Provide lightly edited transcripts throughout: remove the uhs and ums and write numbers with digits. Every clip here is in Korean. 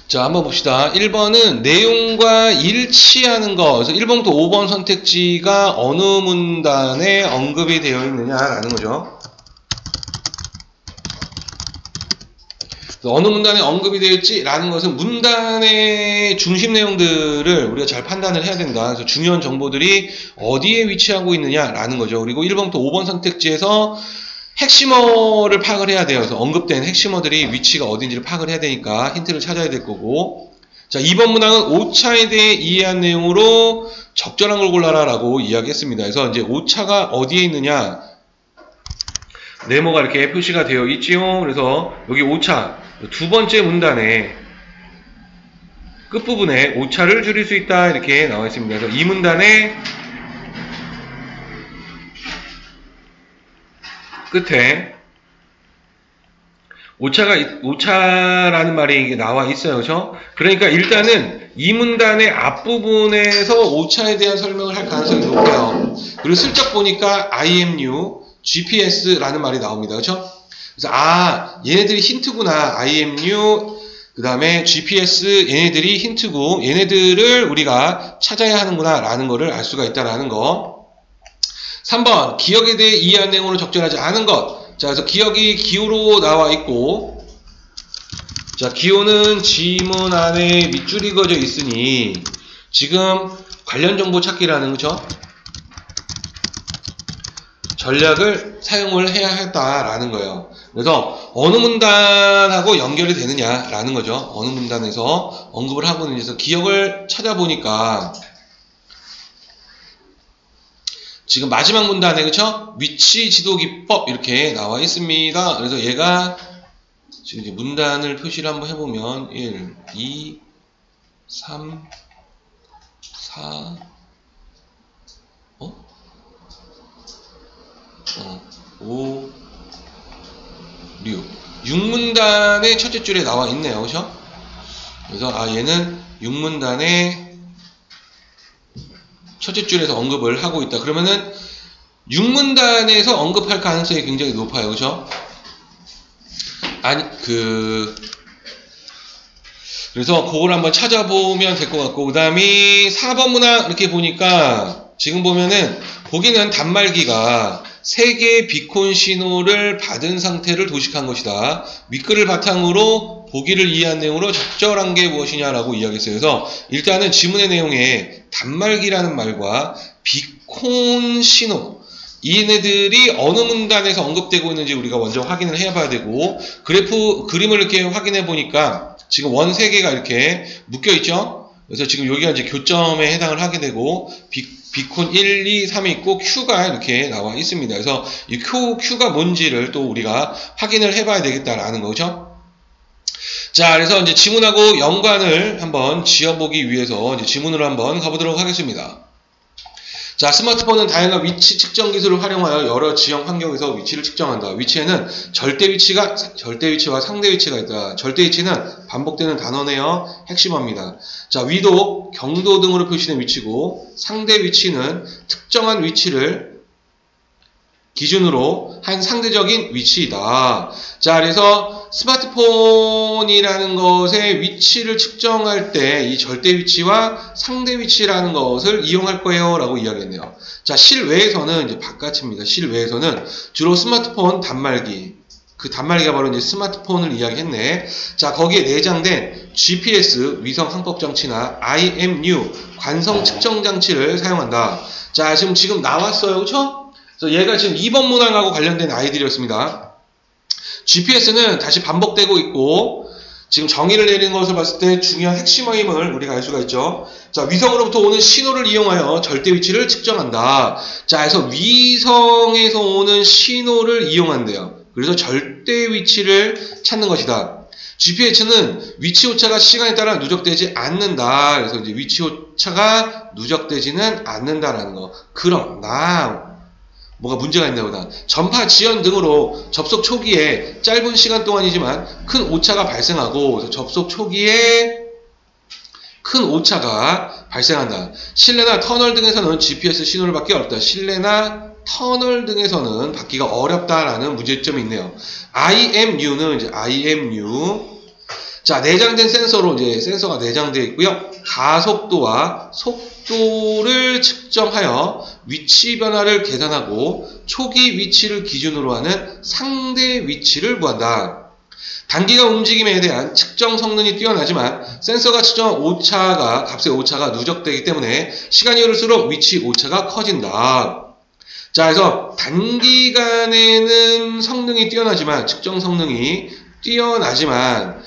자, 한번 봅시다. 1번은 내용과 일치하는 거. 그래서 1번부터 5번 선택지가 어느 문단에 언급이 되어 있느냐라는 거죠. 어느 문단에 언급이 되어 있지라는 것은 문단의 중심 내용들을 우리가 잘 판단을 해야 된다. 그래서 중요한 정보들이 어디에 위치하고 있느냐라는 거죠. 그리고 1번부터 5번 선택지에서 핵심어를 파악을 해야 돼요. 그래서 언급된 핵심어들이 위치가 어딘지를 파악을 해야 되니까 힌트를 찾아야 될 거고. 자, 2번 문항은 오차에 대해 이해한 내용으로 적절한 걸 골라라 라고 이야기했습니다. 그래서 이제 오차가 어디에 있느냐, 네모가 이렇게 표시가 되어 있지요. 그래서 여기 오차, 두 번째 문단에 끝부분에 오차를 줄일 수 있다 이렇게 나와 있습니다. 그래서 이 문단의 끝에 오차라는 말이 나와 있어요. 그렇죠? 그러니까 일단은 이 문단의 앞부분에서 오차에 대한 설명을 할 가능성이 높아요. 그리고 슬쩍 보니까 IMU, GPS라는 말이 나옵니다. 그렇죠? 그래서 얘네들이 힌트구나. IMU, 그 다음에 GPS, 얘네들이 힌트고 얘네들을 우리가 찾아야 하는구나 라는 거를 알 수가 있다라는 거. 3번 기억에 대해 이해한 내용으로 적절하지 않은 것. 자, 그래서 기억이 기호로 나와 있고, 자, 기호는 지문 안에 밑줄이 그어져 있으니 지금 관련 정보 찾기라는 거죠. 전략을 사용을 해야 했다라는 거예요. 그래서 어느 문단하고 연결이 되느냐라는 거죠. 어느 문단에서 언급을 하고 있는지. 그래서 기억을 찾아보니까 지금 마지막 문단에 그쵸? 위치 지도 기법 이렇게 나와 있습니다. 그래서 얘가 지금 이제 문단을 표시를 한번 해보면 1, 2, 3, 4, 5, 6. 6문단의 첫째 줄에 나와 있네요. 그쵸? 그래서 얘는 6문단의 첫째 줄에서 언급을 하고 있다. 그러면은 6문단에서 언급할 가능성이 굉장히 높아요. 그죠? 그래서 그걸 한번 찾아보면 될 것 같고, 그 다음에 4번 문항 이렇게 보니까 지금 보면은 보기는 단말기가 3개의 비콘 신호를 받은 상태를 도식한 것이다. 윗글을 바탕으로 보기를 이해한 내용으로 적절한 게 무엇이냐라고 이야기했어요. 그래서 일단은 지문의 내용에 단말기라는 말과 비콘 신호, 이네들이 어느 문단에서 언급되고 있는지 우리가 먼저 확인을 해봐야 되고, 그림을 이렇게 확인해 보니까 지금 원 3개가 이렇게 묶여 있죠? 그래서 지금 여기가 이제 교점에 해당을 하게 되고, 비콘 1, 2, 3이 있고, Q가 이렇게 나와 있습니다. 그래서 이 Q가 뭔지를 또 우리가 확인을 해봐야 되겠다라는 거죠. 자, 그래서 이제 지문하고 연관을 한번 지어보기 위해서 이제 지문으로 한번 가보도록 하겠습니다. 자, 스마트폰은 다양한 위치 측정 기술을 활용하여 여러 지형 환경에서 위치를 측정한다. 위치에는 절대 위치와 상대 위치가 있다. 절대 위치는 반복되는 단어네요. 핵심어입니다. 자, 위도, 경도 등으로 표시된 위치고, 상대 위치는 특정한 위치를 기준으로 한 상대적인 위치이다. 자, 그래서 스마트폰이라는 것의 위치를 측정할 때 이 절대 위치와 상대 위치라는 것을 이용할 거예요 라고 이야기했네요. 자, 실외에서는 이제 바깥입니다. 실외에서는 주로 스마트폰 단말기, 그 단말기가 바로 이제 스마트폰을 이야기했네. 자, 거기에 내장된 GPS 위성 항법 장치나 IMU 관성 측정 장치를 사용한다. 자, 지금 나왔어요. 그렇죠? 그래서 얘가 지금 2번 문항하고 관련된 아이들이었습니다. GPS는 다시 반복되고 있고, 지금 정의를 내리는 것을 봤을 때 중요한 핵심어임을 우리가 알 수가 있죠. 자, 위성으로부터 오는 신호를 이용하여 절대 위치를 측정한다. 자, 그래서 위성에서 오는 신호를 이용한대요. 그래서 절대 위치를 찾는 것이다. GPS는 위치 오차가 시간에 따라 누적되지 않는다. 그래서 이제 위치 오차가 누적되지는 않는다라는 거. 그러나 뭐가 문제가 있나 보다. 전파 지연 등으로 접속 초기에 짧은 시간 동안이지만 큰 오차가 발생하고, 접속 초기에 큰 오차가 발생한다. 실내나 터널 등에서는 GPS 신호를 받기 어렵다. 실내나 터널 등에서는 받기가 어렵다라는 문제점이 있네요. IMU는 이제 IMU 자, 내장된 센서로 이제 센서가 내장되어 있고요. 가속도와 속도를 측정하여 위치 변화를 계산하고 초기 위치를 기준으로 하는 상대 위치를 구한다. 단기간 움직임에 대한 측정 성능이 뛰어나지만 센서가 측정한 오차가 값의 오차가 누적되기 때문에 시간이 흐를수록 위치 오차가 커진다. 자, 그래서 단기간에는 성능이 뛰어나지만 측정 성능이 뛰어나지만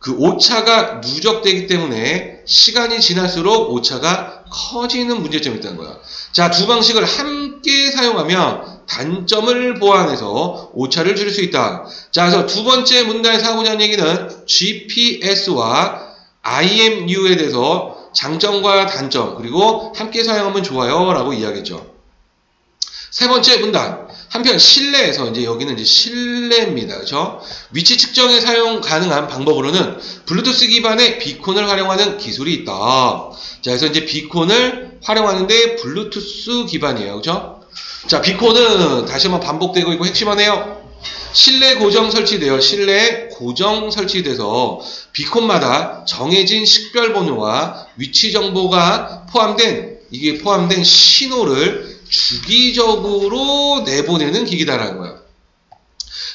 그 오차가 누적되기 때문에 시간이 지날수록 오차가 커지는 문제점이 있다는 거야. 자, 두 방식을 함께 사용하면 단점을 보완해서 오차를 줄일 수 있다. 자, 그래서 두 번째 문단에서 하고자 하는 얘기는 GPS와 IMU에 대해서 장점과 단점 그리고 함께 사용하면 좋아요 라고 이야기했죠. 세 번째 문단. 한편 실내에서 이제 여기는 이제 실내입니다. 그렇죠? 위치 측정에 사용 가능한 방법으로는 블루투스 기반의 비콘을 활용하는 기술이 있다. 자, 그래서 이제 비콘을 활용하는데 블루투스 기반이에요. 그렇죠? 자, 비콘은 다시 한번 반복되고 있고 핵심하네요. 실내 고정 설치돼서 비콘마다 정해진 식별 번호와 위치 정보가 포함된 신호를 주기적으로 내보내는 기기다라는 거예요.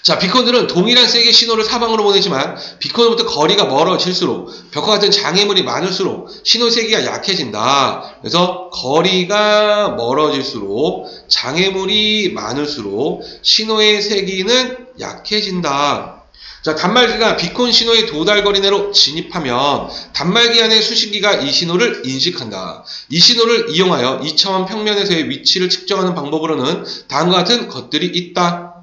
자, 비콘들은 동일한 세기의 신호를 사방으로 보내지만 비콘으로부터 거리가 멀어질수록 벽과 같은 장애물이 많을수록 신호 세기가 약해진다. 그래서 거리가 멀어질수록 장애물이 많을수록 신호의 세기는 약해진다. 자, 단말기가 비콘 신호의 도달거리 내로 진입하면 단말기 안의 수신기가 이 신호를 인식한다. 이 신호를 이용하여 2차원 평면에서의 위치를 측정하는 방법으로는 다음과 같은 것들이 있다.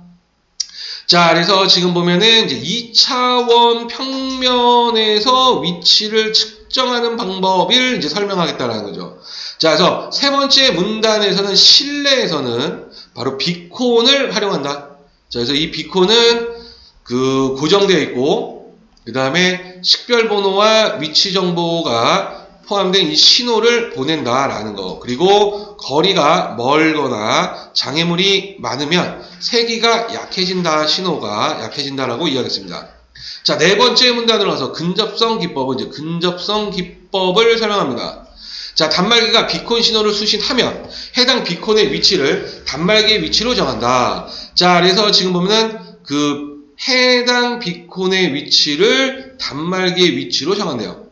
자, 그래서 지금 보면은 이제 2차원 평면에서 위치를 측정하는 방법을 이제 설명하겠다라는 거죠. 자, 그래서 세 번째 문단에서는 실내에서는 바로 비콘을 활용한다. 자, 그래서 이 비콘은 고정되어 있고, 그 다음에 식별번호와 위치 정보가 포함된 이 신호를 보낸다라는 거. 그리고 거리가 멀거나 장애물이 많으면 세기가 약해진다, 신호가 약해진다라고 이야기했습니다. 자, 네 번째 문단으로 가서 근접성 기법을 설명합니다. 자, 단말기가 비콘 신호를 수신하면 해당 비콘의 위치를 단말기의 위치로 정한다. 자, 그래서 지금 보면은 해당 비콘의 위치를 단말기의 위치로 정한대요.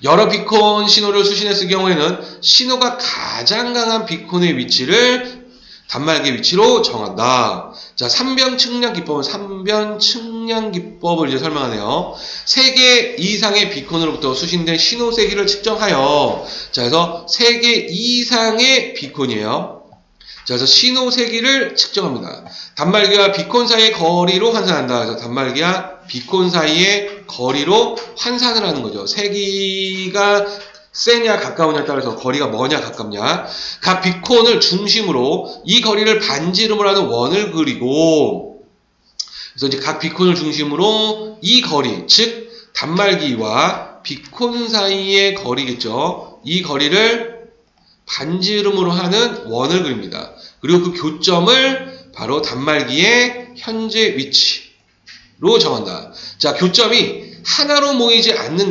여러 비콘 신호를 수신했을 경우에는 신호가 가장 강한 비콘의 위치를 단말기의 위치로 정한다. 자, 삼변 측량 기법을 이제 설명하네요. 3개 이상의 비콘으로부터 수신된 신호 세기를 측정하여, 자, 그래서 3개 이상의 비콘이에요. 자, 그래서 신호 세기를 측정합니다. 단말기와 비콘 사이의 거리로 환산한다. 그래서 단말기와 비콘 사이의 거리로 환산을 하는 거죠. 세기가 세냐 가까우냐에 따라서 거리가 뭐냐 가깝냐. 각 비콘을 중심으로 이 거리를 반지름으로 하는 원을 그리고, 그래서 이제 각 비콘을 중심으로 이 거리, 즉 단말기와 비콘 사이의 거리겠죠. 이 거리를 반지름으로 하는 원을 그립니다. 그리고 그 교점을 바로 단말기의 현재 위치로 정한다. 자, 교점이 하나로 모이지 않는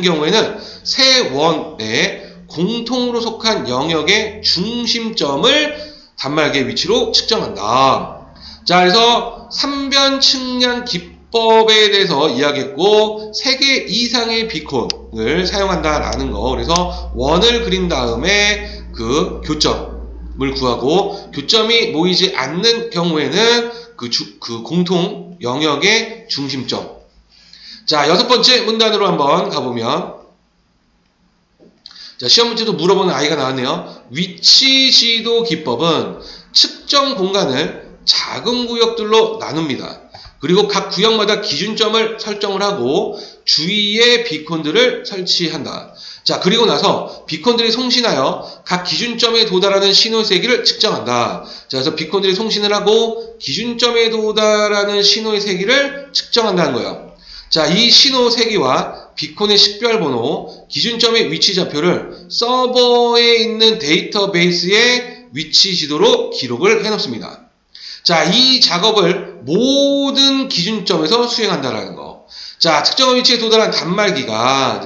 경우에는 세 원의 공통으로 속한 영역의 중심점을 단말기의 위치로 측정한다. 자, 그래서 삼변 측량 기법에 대해서 이야기했고 3개 이상의 비콘을 사용한다라는 거. 그래서 원을 그린 다음에 그 교점을 구하고 교점이 모이지 않는 경우에는 그 공통 영역의 중심점. 자, 6번째 문단으로 한번 가보면, 자, 시험 문제도 물어보는 아이가 나왔네요. 위치 지도 기법은 측정 공간을 작은 구역들로 나눕니다. 그리고 각 구역마다 기준점을 설정을 하고 주위에 비콘들을 설치한다. 자, 그리고 나서 비콘들이 송신하여 각 기준점에 도달하는 신호 세기를 측정한다. 자, 그래서 비콘들이 송신을 하고 기준점에 도달하는 신호의 세기를 측정한다는 거예요. 자, 이 신호 세기와 비콘의 식별번호, 기준점의 위치 좌표를 서버에 있는 데이터베이스의 위치 지도로 기록을 해놓습니다. 자, 이 작업을 모든 기준점에서 수행한다라는 거. 자, 특정한 위치에 도달한 단말기가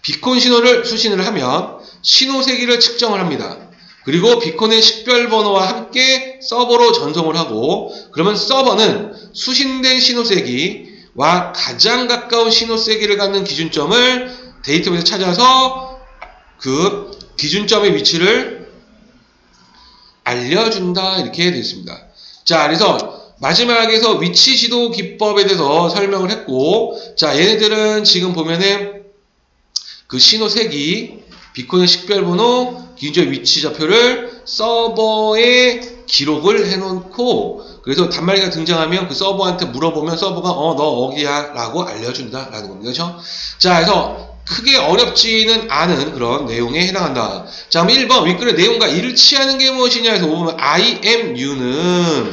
비콘 신호를 수신을 하면 신호 세기를 측정을 합니다. 그리고 비콘의 식별번호와 함께 서버로 전송을 하고, 그러면 서버는 수신된 신호 세기와 가장 가까운 신호 세기를 갖는 기준점을 데이터베이스에 찾아서 그 기준점의 위치를 알려준다, 이렇게 되어 있습니다. 자, 그래서 마지막에서 위치 지도 기법에 대해서 설명을 했고, 자, 얘네들은 지금 보면은 그 신호 세기, 비콘의 식별번호, 기준점 위치 좌표를 서버에 기록을 해놓고, 그래서 단말기가 등장하면 그 서버한테 물어보면 서버가 너 어디야 라고 알려준다 라는 겁니다. 그렇죠? 자, 그래서 크게 어렵지는 않은 그런 내용에 해당한다. 자, 그럼 1번 윗글의 내용과 일치하는 게 무엇이냐 해서 보면 IMU는,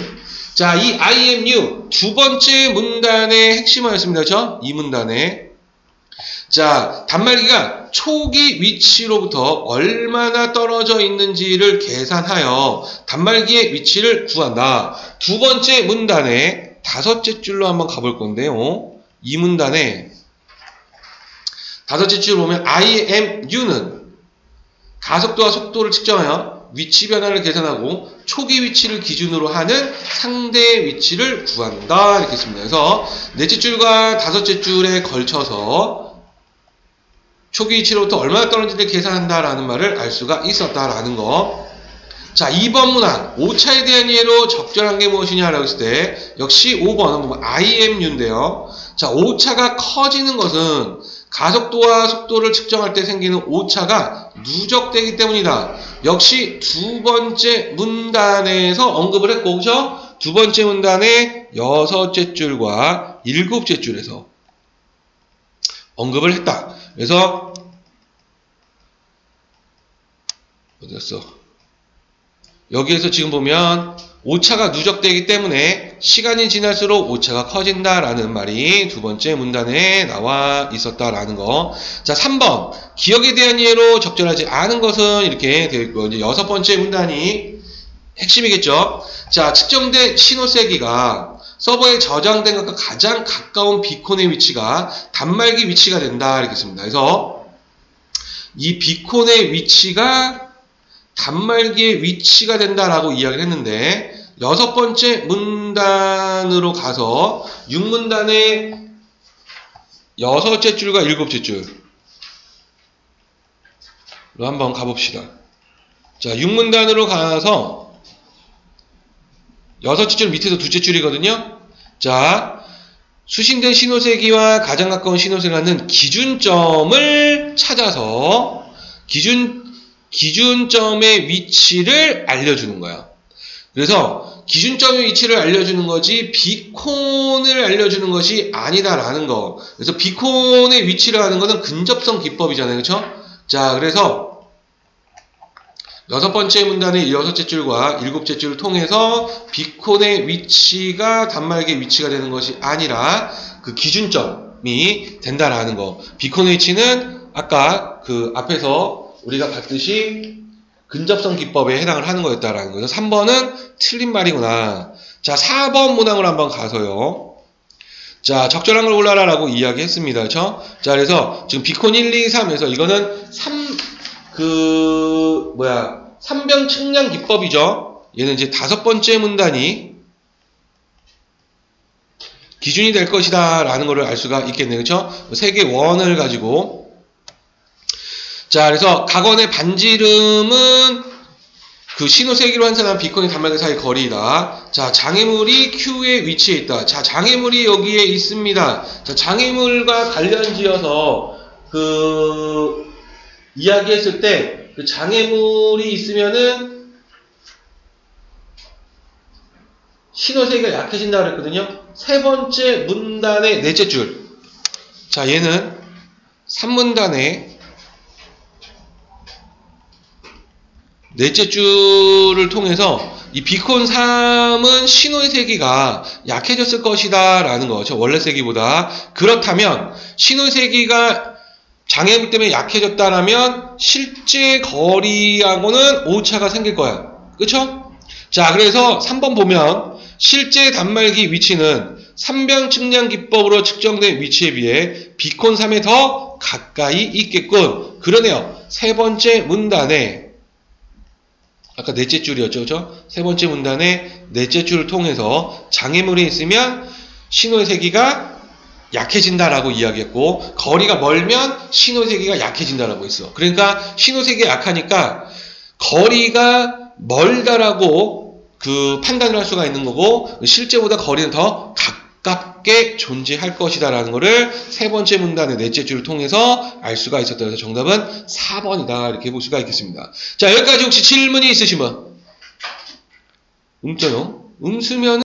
자, 이 IMU 두 번째 문단의 핵심어였습니다. 그렇죠? 이 문단에, 자, 단말기가 초기 위치로부터 얼마나 떨어져 있는지를 계산하여 단말기의 위치를 구한다. 두 번째 문단의 다섯째 줄로 한번 가볼 건데요. 이 문단에 다섯째 줄 보면 IMU는 가속도와 속도를 측정하여 위치 변화를 계산하고 초기 위치를 기준으로 하는 상대 위치를 구한다, 이렇게 했습니다. 그래서 넷째 줄과 다섯째 줄에 걸쳐서 초기 위치로부터 얼마나 떨어진지를 계산한다라는 말을 알 수가 있었다라는 거. 자, 2번 문항 5차에 대한 예로 적절한 게 무엇이냐라고 했을 때 역시 5번은 IMU인데요. 자, 오차가 커지는 것은 가속도와 속도를 측정할 때 생기는 오차가 누적되기 때문이다. 역시 두 번째 문단에서 언급을 했고, 그죠? 두 번째 문단의 여섯째 줄과 일곱째 줄에서 언급을 했다. 그래서 어디였어? 여기에서 지금 보면 오차가 누적되기 때문에 시간이 지날수록 오차가 커진다라는 말이 두 번째 문단에 나와 있었다라는 거. 자, 3번 기억에 대한 예로 적절하지 않은 것은 이렇게 되어 있고, 이제 여섯 번째 문단이 핵심이겠죠. 자, 측정된 신호 세기가 서버에 저장된 것과 가장 가까운 비콘의 위치가 단말기 위치가 된다, 이렇게 씁니다. 그래서 이 비콘의 위치가 단말기의 위치가 된다라고 이야기를 했는데, 여섯 번째 문단으로 가서 6문단의 여섯째 줄과 일곱째 줄로 한번 가봅시다. 자, 6문단으로 가서 여섯째 줄 밑에서 둘째 줄이거든요. 자, 수신된 신호세기와 가장 가까운 신호세기를 갖는 기준점을 찾아서 기준점의 위치를 알려주는 거야. 그래서 기준점의 위치를 알려주는 거지 비콘을 알려주는 것이 아니다라는 거. 그래서 비콘의 위치를 하는 것은 근접성 기법이잖아요. 그렇죠? 자, 그래서 여섯 번째 문단의 여섯째 줄과 일곱째 줄을 통해서 비콘의 위치가 단말기의 위치가 되는 것이 아니라 그 기준점이 된다라는 거. 비콘의 위치는 아까 그 앞에서 우리가 봤듯이 근접성 기법에 해당을 하는 거였다라는 거예요. 3번은 틀린 말이구나. 자, 4번 문항으로 한번 가서요. 자, 적절한 걸 골라라 라고 이야기했습니다. 그렇죠? 자, 그래서 지금 비콘 1, 2, 3에서 이거는 3변 측량 기법이죠. 얘는 이제 다섯 번째 문단이 기준이 될 것이다 라는 것을 알 수가 있겠네요. 그렇죠? 세개 원을 가지고. 자, 그래서 각원의 반지름은 그 신호세기로 환산한 비콘의 단말기 사이 거리다. 자, 장애물이 Q에 위치해 있다. 자, 장애물이 여기에 있습니다. 자, 장애물과 관련지어서 이야기했을 때 그 장애물이 있으면은 신호세기가 약해진다 그랬거든요. 세 번째 문단의 넷째 줄. 자, 얘는 3문단의 넷째 줄을 통해서 이 비콘 3은 신호의 세기가 약해졌을 것이다 라는 거죠. 원래 세기보다. 그렇다면 신호의 세기가 장애물 때문에 약해졌다라면 실제 거리하고는 오차가 생길 거야. 그쵸? 자, 그래서 3번 보면 실제 단말기 위치는 3변 측량 기법으로 측정된 위치에 비해 비콘 3에 더 가까이 있겠군. 그러네요. 세 번째 문단에 아까 넷째 줄이었죠. 그죠? 세 번째 문단에 넷째 줄을 통해서 장애물이 있으면 신호의 세기가 약해진다라고 이야기했고, 거리가 멀면 신호의 세기가 약해진다라고 했어. 그러니까 신호의 세기가 약하니까 거리가 멀다라고 그 판단을 할 수가 있는 거고, 실제보다 거리는 더 가깝게 존재할 것이다라는 거를 세 번째 문단의 넷째 줄을 통해서 알 수가 있었다. 그래서 정답은 4번이다. 이렇게 볼 수가 있겠습니다. 자, 여기까지 혹시 질문이 있으시면? 음자요? 음수면은